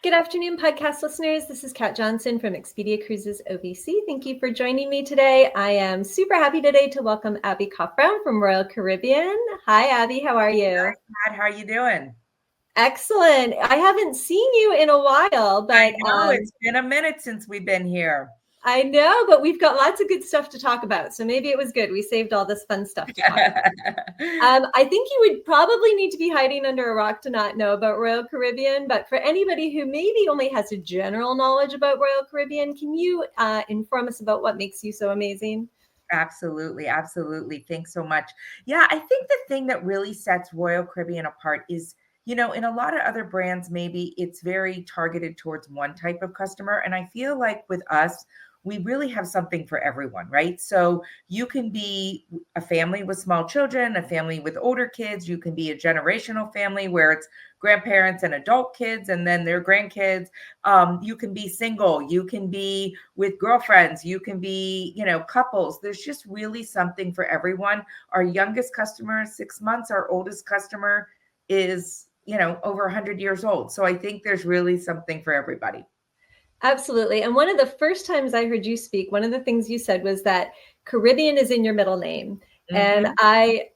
Good afternoon, podcast listeners. This is Kat Johnson from Expedia Cruises OVC. Thank you for joining me today. I am super happy today to welcome Abby Koff-Brown from Royal Caribbean. Hi, Abby. How are you? Hi, Kat. How are you doing? Excellent. I haven't seen you in a while, but I know it's been a minute since we've been here. I know, but we've got lots of good stuff to talk about. So maybe it was good. We saved all this fun stuff to talk about. I think you would probably need to be hiding under a rock to not know about Royal Caribbean. But for anybody who maybe only has a general knowledge about Royal Caribbean, can you inform us about what makes you so amazing? Absolutely. Absolutely. Thanks so much. Yeah, I think the thing that really sets Royal Caribbean apart is, in a lot of other brands, maybe it's very targeted towards one type of customer. And I feel like with us, we really have something for everyone, right? So you can be a family with small children, a family with older kids. You can be a generational family where it's grandparents and adult kids and then their grandkids. You can be single. You can be with girlfriends. You can be, couples. There's just really something for everyone. Our youngest customer is 6 months. Our oldest customer is, over 100 years old. So I think there's really something for everybody. Absolutely. And one of the first times I heard you speak, one of the things you said was that Caribbean is in your middle name. And I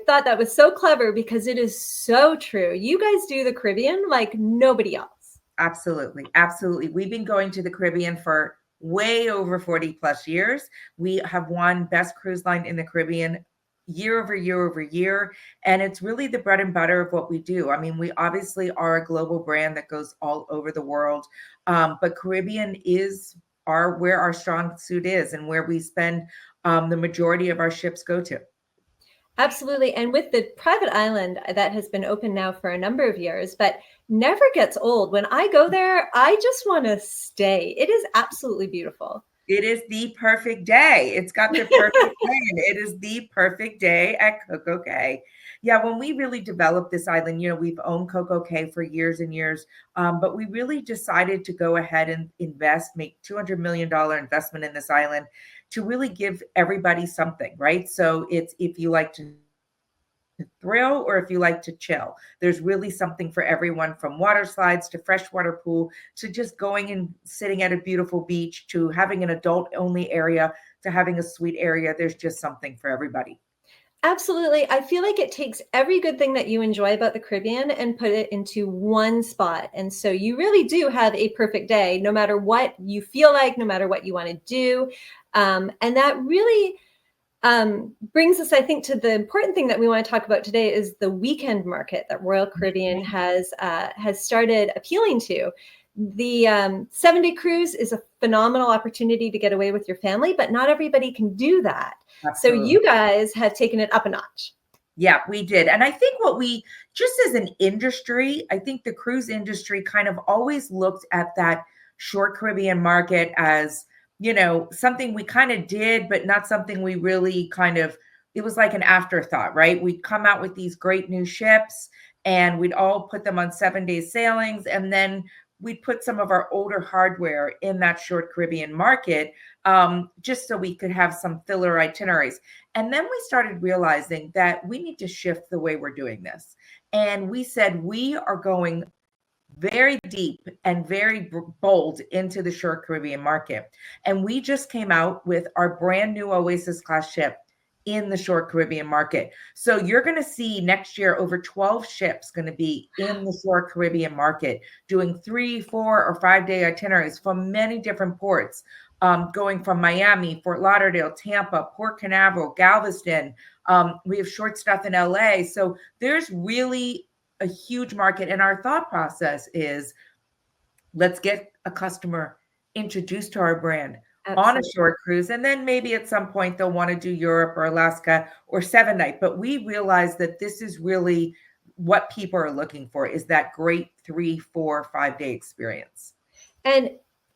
thought that was so clever because it is so true. You guys do the Caribbean like nobody else. Absolutely. Absolutely. We've been going to the Caribbean for way over 40 plus years. We have won Best Cruise Line in the Caribbean year over year over year. And it's really the bread and butter of what we do. I mean, we obviously are a global brand that goes all over the world. But Caribbean is where our strong suit is and where we spend the majority of our ships go to. Absolutely. And with the private island that has been open now for a number of years, but never gets old. When I go there, I just want to stay. It is absolutely beautiful. It is the perfect day. It's got the perfect name. It is the perfect day at Coco Cay. Yeah, when we really developed this island, we've owned Coco Cay for years and years, but we really decided to go ahead and make $200 million investment in this island to really give everybody something, right? So it's if you like to thrill or if you like to chill. There's really something for everyone, from water slides to freshwater pool to just going and sitting at a beautiful beach to having an adult only area to having a suite area. There's just something for everybody. Absolutely. I feel like it takes every good thing that you enjoy about the Caribbean and put it into one spot. And so you really do have a perfect day, no matter what you feel like, no matter what you want to do. And that really brings us, I think, to the important thing that we want to talk about today is the weekend market that Royal Caribbean has started appealing to. The 7-day cruise is a phenomenal opportunity to get away with your family, but not everybody can do that. Absolutely. So you guys have taken it up a notch. Yeah, we did. And I think just as an industry, I think the cruise industry kind of always looked at that short Caribbean market as, something we kind of did, but not something we really it was like an afterthought, right? We'd come out with these great new ships and we'd all put them on 7-day sailings. And then we'd put some of our older hardware in that short Caribbean market, just so we could have some filler itineraries. And then we started realizing that we need to shift the way we're doing this. And we said, we are going very deep and very bold into the short Caribbean market. And we just came out with our brand new Oasis class ship in the short Caribbean market. So you're going to see next year over 12 ships going to be in the short Caribbean market, doing 3, 4, or 5-day itineraries from many different ports, going from Miami, Fort Lauderdale, Tampa, Port Canaveral, Galveston. We have short stuff in LA. So there's really a huge market. And our thought process is, let's get a customer introduced to our brand. Absolutely. On a short cruise. And then maybe at some point they'll want to do Europe or Alaska or 7-night. But we realize that this is really what people are looking for, is that great 3, 4, 5-day experience. And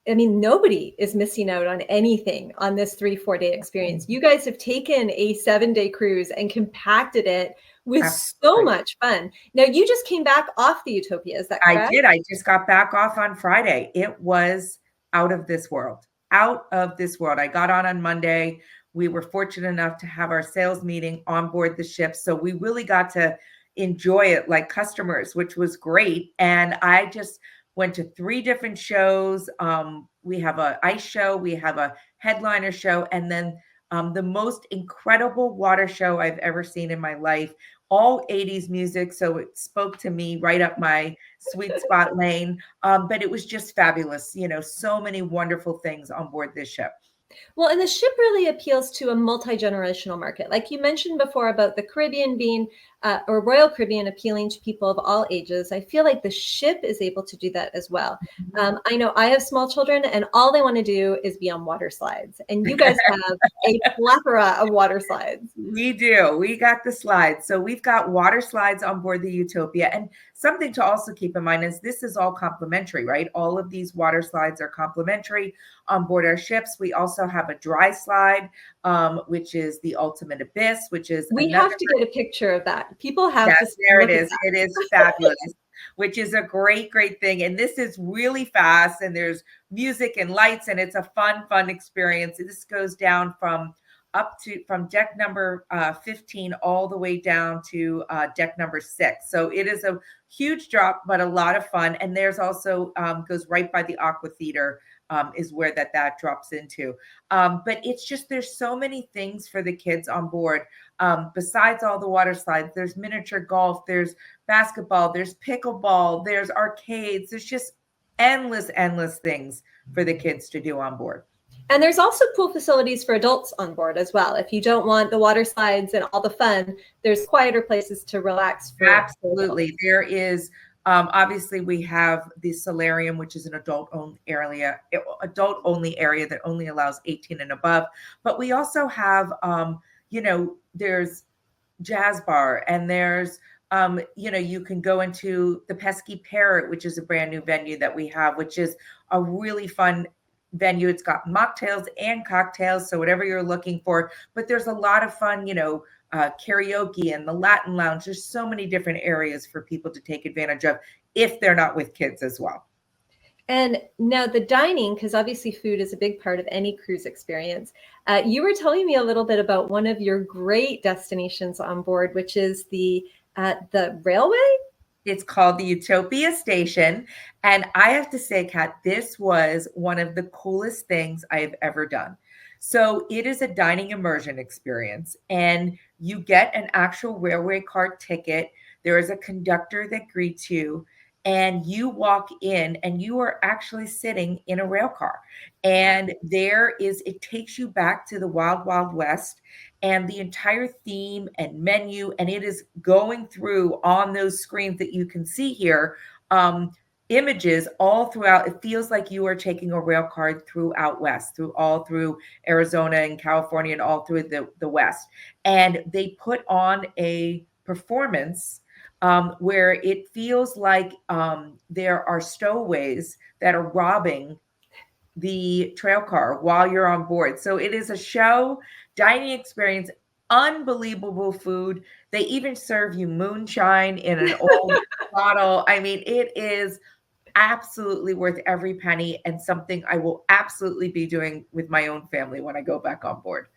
I mean, nobody is missing out on anything on this 3-4-day experience. You guys have taken a 7-day cruise and compacted it with so much fun. Now, you just came back off the Utopia, is that correct? I did. I just got back off on Friday. It was out of this world. Out of this world. I got on Monday. We were fortunate enough to have our sales meeting on board the ship. So we really got to enjoy it like customers, which was great. And went to 3 different shows. We have a ice show, we have a headliner show, and then the most incredible water show I've ever seen in my life. All 80s music, so it spoke to me right up my sweet spot lane. But it was just fabulous. So many wonderful things on board this ship. Well, and the ship really appeals to a multi-generational market. Like you mentioned before about the Caribbean being, or Royal Caribbean appealing to people of all ages. I feel like the ship is able to do that as well. I know I have small children and all they want to do is be on water slides. And you guys have a plethora of water slides. We do. We got the slides. So we've got water slides on board the Utopia. And something to also keep in mind is this is all complimentary, right? All of these water slides are complimentary on board our ships. We also have a dry slide, which is the Ultimate Abyss, which is we have to get a picture of that. People have yes, to there it is. It is fabulous, which is a great thing. And this is really fast, and there's music and lights, and it's a fun experience. This goes down from deck number 15 all the way down to deck number 6. So it is a huge drop, but a lot of fun. And there's also goes right by the Aqua Theater, is where that drops into. But it's just, there's so many things for the kids on board. Besides all the water slides, there's miniature golf, there's basketball, there's pickleball, there's arcades. There's just endless things for the kids to do on board. And there's also pool facilities for adults on board as well. If you don't want the water slides and all the fun, there's quieter places to relax. Absolutely. There is, obviously we have the solarium, which is an adult-only area that only allows 18 and above. But we also have, there's jazz bar, and there's, you can go into the Pesky Parrot, which is a brand new venue that we have, which is a really fun venue. It's got mocktails and cocktails, so whatever you're looking for. But there's a lot of fun, karaoke and the Latin lounge. There's so many different areas for people to take advantage of if they're not with kids as well. And now the dining, because obviously food is a big part of any cruise experience. You were telling me a little bit about one of your great destinations on board, which is the railway. It's called the Utopia Station. And I have to say, Kat, this was one of the coolest things I have ever done. So it is a dining immersion experience, and you get an actual railway car ticket. There is a conductor that greets you, and you walk in and you are actually sitting in a rail car. And it takes you back to the Wild Wild West, and the entire theme and menu, and it is going through on those screens that you can see here, images all throughout. It feels like you are taking a rail car throughout West, all through Arizona and California and all through the West. And they put on a performance where it feels like there are stowaways that are robbing the trail car while you're on board. So it is a show, dining experience, unbelievable food. They even serve you moonshine in an old bottle. I mean, it is absolutely worth every penny, and something I will absolutely be doing with my own family when I go back on board.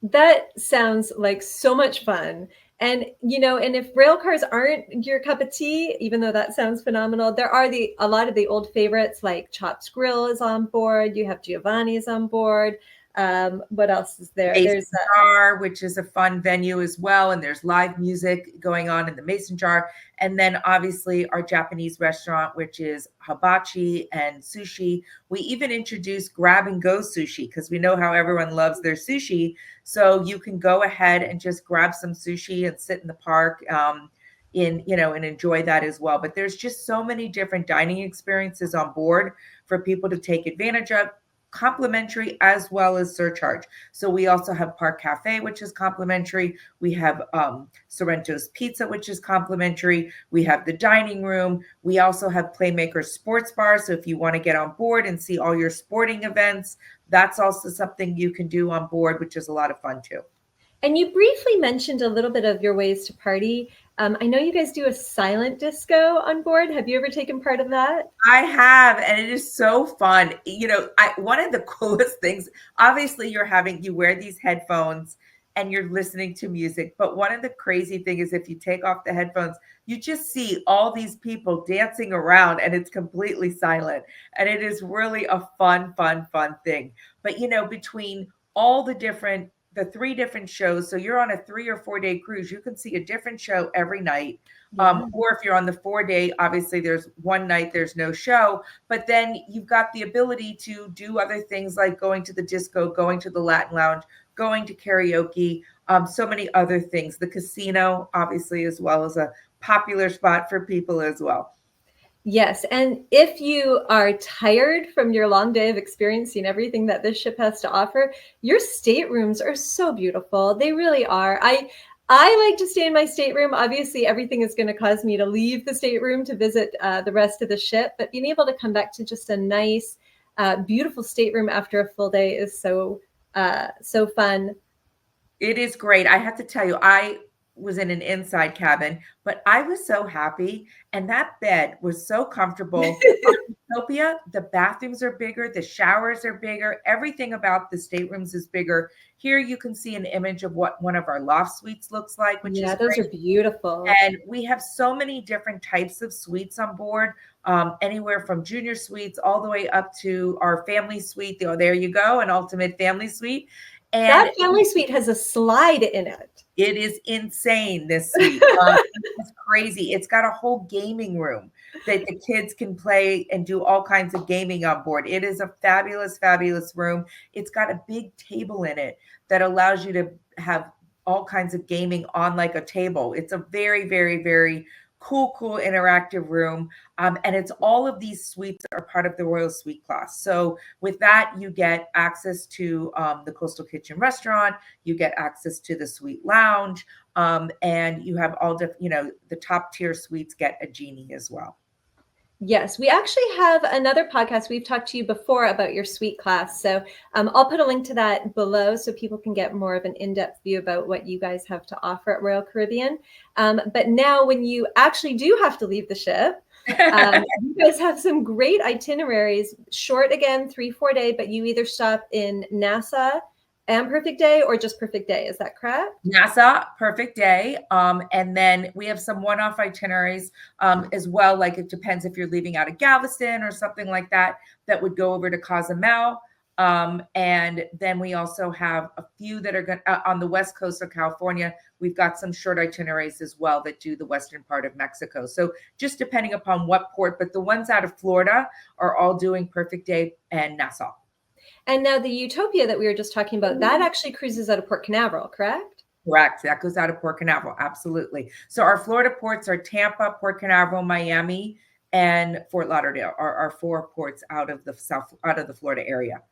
That sounds like so much fun. And, and if rail cars aren't your cup of tea, even though that sounds phenomenal, there are a lot of the old favorites, like Chops Grill is on board. You have Giovanni's on board. What else is there? Mason Jar, which is a fun venue as well. And there's live music going on in the Mason Jar. And then obviously our Japanese restaurant, which is hibachi and sushi. We even introduced grab and go sushi because we know how everyone loves their sushi. So you can go ahead and just grab some sushi and sit in the park and enjoy that as well. But there's just so many different dining experiences on board for people to take advantage of. Complimentary as well as surcharge. So we also have Park Cafe, which is complimentary. We have Sorrento's Pizza, which is complimentary. We have the dining room. We also have Playmaker Sports Bar. So if you want to get on board and see all your sporting events, that's also something you can do on board, which is a lot of fun too. And you briefly mentioned a little bit of your ways to party. I know you guys do a silent disco on board. Have you ever taken part of that? I have, and it is so fun. One of the coolest things, obviously you wear these headphones and you're listening to music. But one of the crazy thing is if you take off the headphones, you just see all these people dancing around and it's completely silent. And it is really a fun, fun, fun thing. But between all the three different shows, so you're on a 3 or 4 day cruise, you can see a different show every night. Yeah. Or if you're on the 4 day, obviously there's one night there's no show, but then you've got the ability to do other things like going to the disco, going to the Latin lounge, going to karaoke, so many other things. The casino, obviously, as well as a popular spot for people as well. Yes. And if you are tired from your long day of experiencing everything that this ship has to offer, your staterooms are so beautiful. They really are. I like to stay in my stateroom. Obviously, everything is going to cause me to leave the stateroom to visit the rest of the ship, but being able to come back to just a nice, beautiful stateroom after a full day is so fun. It is great. I have to tell you, I was in an inside cabin, but I was so happy. And that bed was so comfortable. On Utopia, the bathrooms are bigger, the showers are bigger, everything about the staterooms is bigger. Here you can see an image of what one of our loft suites looks like, which is those great. are beautiful. And we have so many different types of suites on board, anywhere from junior suites all the way up to our family suite. Oh, there you go, an ultimate family suite. And that family suite has a slide in it. It is insane, this suite. It's crazy. It's got a whole gaming room that the kids can play and do all kinds of gaming on board. It is a fabulous, fabulous room. It's got a big table in it that allows you to have all kinds of gaming on like a table. It's a very, very, very cool interactive room. And it's all of these suites are part of the Royal Suite class. So with that, you get access to the Coastal Kitchen restaurant, you get access to the suite lounge, and you have all different, the top tier suites get a genie as well. Yes, we actually have another podcast. We've talked to you before about your suite class. So I'll put a link to that below so people can get more of an in-depth view about what you guys have to offer at Royal Caribbean. But now when you actually do have to leave the ship, you guys have some great itineraries, short again, 3-4 day, but you either stop in Nassau and Perfect Day or just Perfect Day. Is that correct? Nassau, Perfect Day. And then we have some one-off itineraries as well. Like it depends if you're leaving out of Galveston or something like that, that would go over to Cozumel. And then we also have a few that are going on the west coast of California. We've got some short itineraries as well that do the western part of Mexico. So just depending upon what port, but the ones out of Florida are all doing Perfect Day and Nassau. And now the Utopia that we were just talking about, that actually cruises out of Port Canaveral, correct? Correct. That goes out of Port Canaveral. Absolutely. So our Florida ports are Tampa, Port Canaveral, Miami, and Fort Lauderdale are our 4 ports out of the Florida area.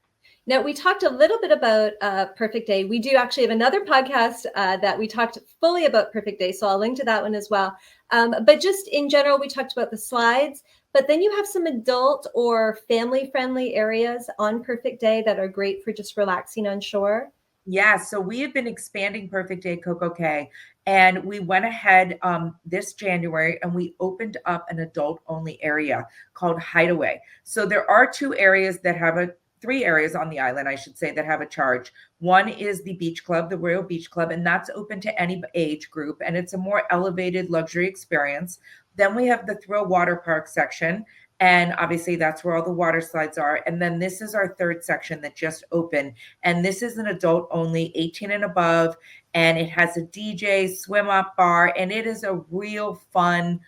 Now, we talked a little bit about Perfect Day. We do actually have another podcast that we talked fully about Perfect Day, so I'll link to that one as well. But just in general, we talked about the slides, but then you have some adult or family-friendly areas on Perfect Day that are great for just relaxing on shore. Yeah, so we have been expanding Perfect Day Coco Cay, and we went ahead this January and we opened up an adult-only area called Hideaway. So there are 2 areas that have 3 areas on the island, I should say, that have a charge. One is the beach club, the Royal Beach Club, and that's open to any age group, and it's a more elevated luxury experience. Then we have the Thrill Water Park section, and obviously that's where all the water slides are. And then this is our 3rd section that just opened, and this is an adult only, 18 and above, and it has a DJ, swim up bar, and it is a real fun,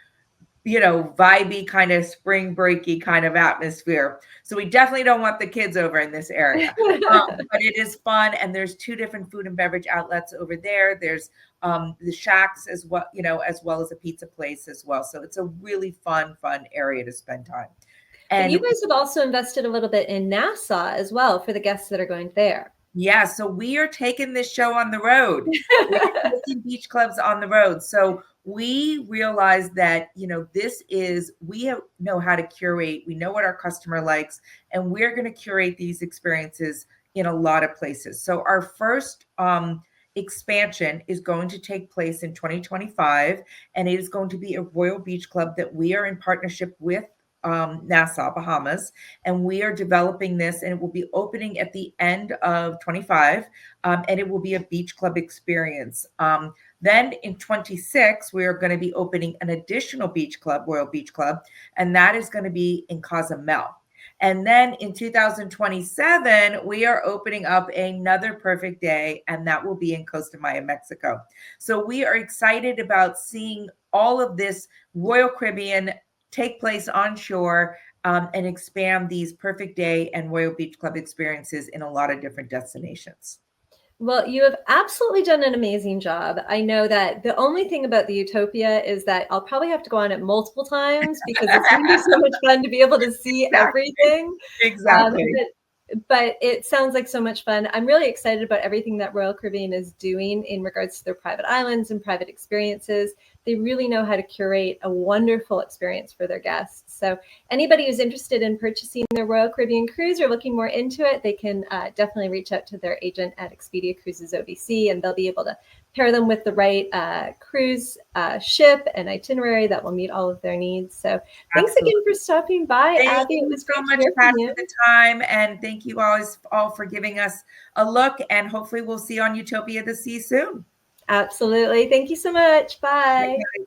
vibey kind of spring breaky kind of atmosphere. So we definitely don't want the kids over in this area, but it is fun. And there's 2 different food and beverage outlets over there. There's the shacks as well, as well as a pizza place as well. So it's a really fun area to spend time. And but you guys have also invested a little bit in Nassau as well for the guests that are going there. Yeah, so we are taking this show on the road. We're taking beach clubs on the road. So we realize that, we know how to curate. We know what our customer likes, and we're going to curate these experiences in a lot of places. So our first expansion is going to take place in 2025, and it is going to be a Royal Beach Club that we are in partnership with Nassau, Bahamas, and we are developing this, and it will be opening at the end of 25, and it will be a beach club experience. Then in 26, we are going to be opening an additional beach club, Royal Beach Club, and that is going to be in Cozumel. And then in 2027, we are opening up another perfect day, and that will be in Costa Maya, Mexico. So we are excited about seeing all of this Royal Caribbean take place on shore, and expand these perfect day and Royal Beach Club experiences in a lot of different destinations. Well, you have absolutely done an amazing job. I know that the only thing about the Utopia is that I'll probably have to go on it multiple times because it's going to be so much fun to be able to see Exactly. everything. Exactly. But it sounds like so much fun. I'm really excited about everything that Royal Caribbean is doing in regards to their private islands and private experiences. They really know how to curate a wonderful experience for their guests. So anybody who's interested in purchasing their Royal Caribbean cruise or looking more into it, they can definitely reach out to their agent at Expedia Cruises ODC, and they'll be able to pair them with the right cruise ship and itinerary that will meet all of their needs. So thanks Absolutely. again for stopping by, Thank Abby. It you was so great much, to hear Pat, from you. for the time, and thank you all for giving us a look, and hopefully we'll see you on Utopia to see you soon. Absolutely. Thank you so much. Bye. Bye.